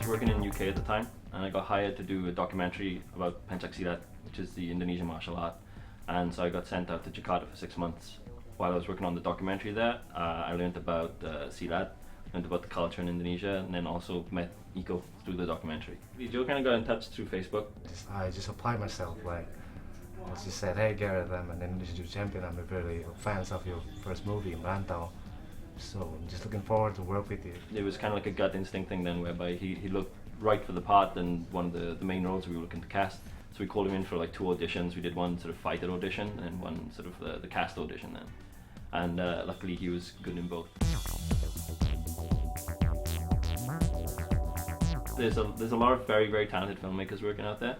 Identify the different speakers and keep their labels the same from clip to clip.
Speaker 1: working in UK at the time, and I got hired to do a documentary about pencaksilat, which is the Indonesian martial art. And so I got sent out to Jakarta for 6 months. While I was working on the documentary there, I learned about silat, learned about the culture in Indonesia, and then also met Iko through the documentary. Joe kind of got in touch through Facebook.
Speaker 2: I just applied myself, like, I just said, hey Gareth, I'm an Indonesian Jiu champion, I'm a really fans of your first movie, Merantau. So I'm just looking forward to work with you.
Speaker 1: It was kind of like a gut instinct thing then, whereby he looked right for the part and one of the main roles we were looking to cast. So we called him in for like 2 auditions. We did one sort of fighter audition and one sort of the cast audition then. And luckily he was good in both. There's a lot of very, very talented filmmakers working out there,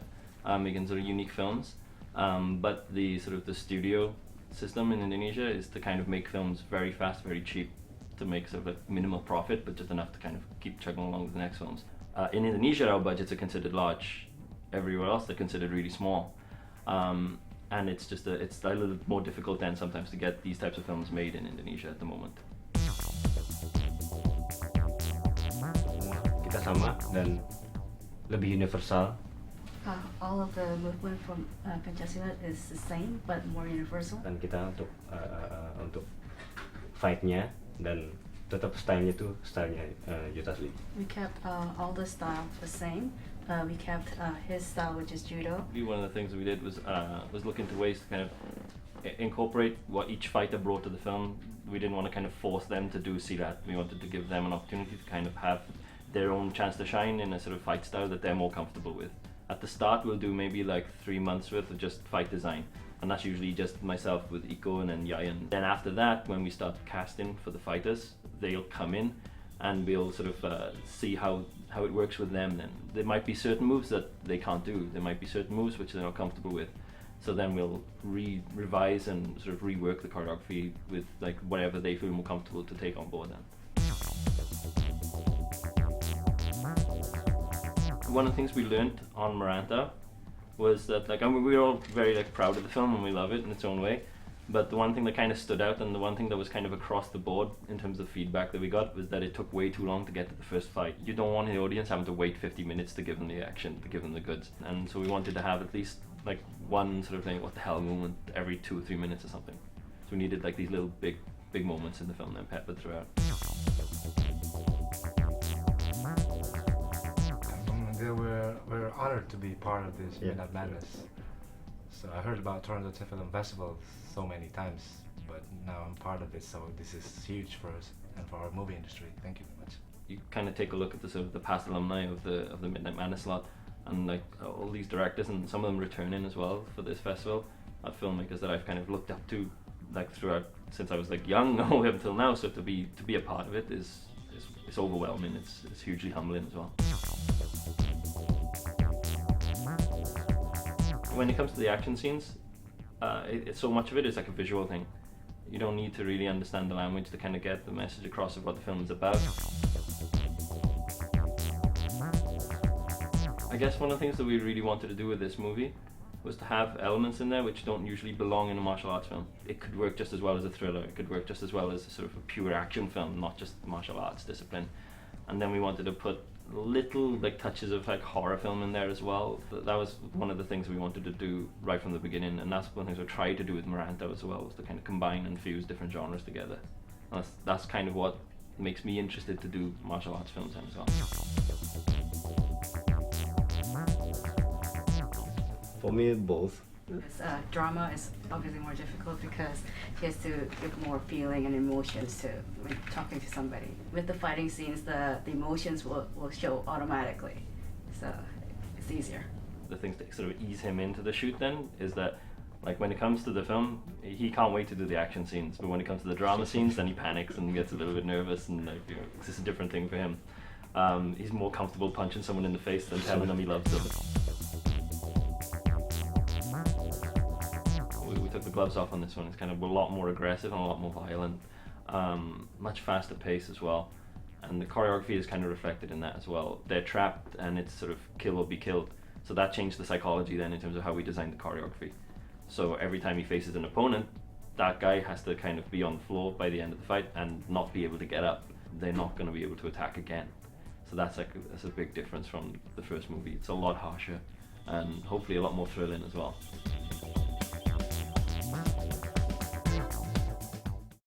Speaker 1: making sort of unique films. But the studio system in Indonesia is to kind of make films very fast, very cheap, to make sort of a minimal profit, but just enough to kind of keep chugging along with the next films. In Indonesia, our budgets are considered large. Everywhere else, they're considered really small. And it's a little more difficult then sometimes to get these types of films made in Indonesia at the moment.
Speaker 3: Kita sama dan lebih universal.
Speaker 4: All of the movement from Pancasila is the same but more universal.
Speaker 3: Dan kita untuk fight-nya dan tetap stylenya tuh stylenya Joe Taslim.
Speaker 4: We kept all the style the same. We kept his style, which is judo.
Speaker 1: One of the things we did was look into ways to kind of incorporate what each fighter brought to the film. We didn't want to kind of force them to do silat. We wanted to give them an opportunity to kind of have their own chance to shine in a sort of fight style that they're more comfortable with. At the start, we'll do maybe like 3 months worth of just fight design, and that's usually just myself with Iko and then Yayan. Then after that, when we start casting for the fighters, they'll come in and we'll sort of see how it works with them. Then there might be certain moves that they can't do. There might be certain moves which they're not comfortable with. So then we'll revise and sort of rework the choreography with like whatever they feel more comfortable to take on board then. One of the things we learned on Merantau was that, like, I mean, we were all very like proud of the film and we love it in its own way, but the one thing that kind of stood out and the one thing that was kind of across the board in terms of feedback that we got was that it took way too long to get to the first fight. You don't want the audience having to wait 50 minutes to give them the action, to give them the goods, and so we wanted to have at least like one sort of thing, what the hell moment every 2 or 3 minutes or something. So we needed like these little big moments in the film then peppered throughout.
Speaker 2: We're honored to be part of this Midnight Madness. So I heard about Toronto TIFF Film Festival so many times, but now I'm part of it, so this is huge for us and for our movie industry. Thank you very much.
Speaker 1: You kind of take a look at the sort of the past alumni of the Midnight Madness lot, and like all these directors, and some of them returning as well for this festival, are filmmakers that I've kind of looked up to like throughout since I was like young all the way up until now. So to be a part of it is overwhelming. It's hugely humbling as well. When it comes to the action scenes, so much of it is like a visual thing. You don't need to really understand the language to kind of get the message across of what the film is about. I guess one of the things that we really wanted to do with this movie was to have elements in there which don't usually belong in a martial arts film. It could work just as well as a thriller, it could work just as well as a sort of a pure action film, not just martial arts discipline. And then we wanted to put little like touches of like horror film in there as well. That was one of the things we wanted to do right from the beginning, and that's one of the things we tried to do with Merantau as well, was to kind of combine and fuse different genres together. And that's kind of what makes me interested to do martial arts films then as well.
Speaker 3: For me, both.
Speaker 4: Drama is obviously more difficult because he has to give more feeling and emotions to when talking to somebody. With the fighting scenes, the emotions will show automatically, so it's easier.
Speaker 1: The things that sort of ease him into the shoot then is that, like, when it comes to the film, he can't wait to do the action scenes, but when it comes to the drama scenes, then he panics and gets a little bit nervous, and like, it's just a different thing for him. He's more comfortable punching someone in the face than telling them he loves them. We took the gloves off on this one. It's kind of a lot more aggressive and a lot more violent, much faster pace as well, and the choreography is kind of reflected in that as well. They're trapped and it's sort of kill or be killed, so that changed the psychology then in terms of how we designed the choreography. So every time he faces an opponent, that guy has to kind of be on the floor by the end of the fight and not be able to get up. They're not going to be able to attack again. So that's a big difference from the first movie. It's a lot harsher and hopefully a lot more thrilling as well.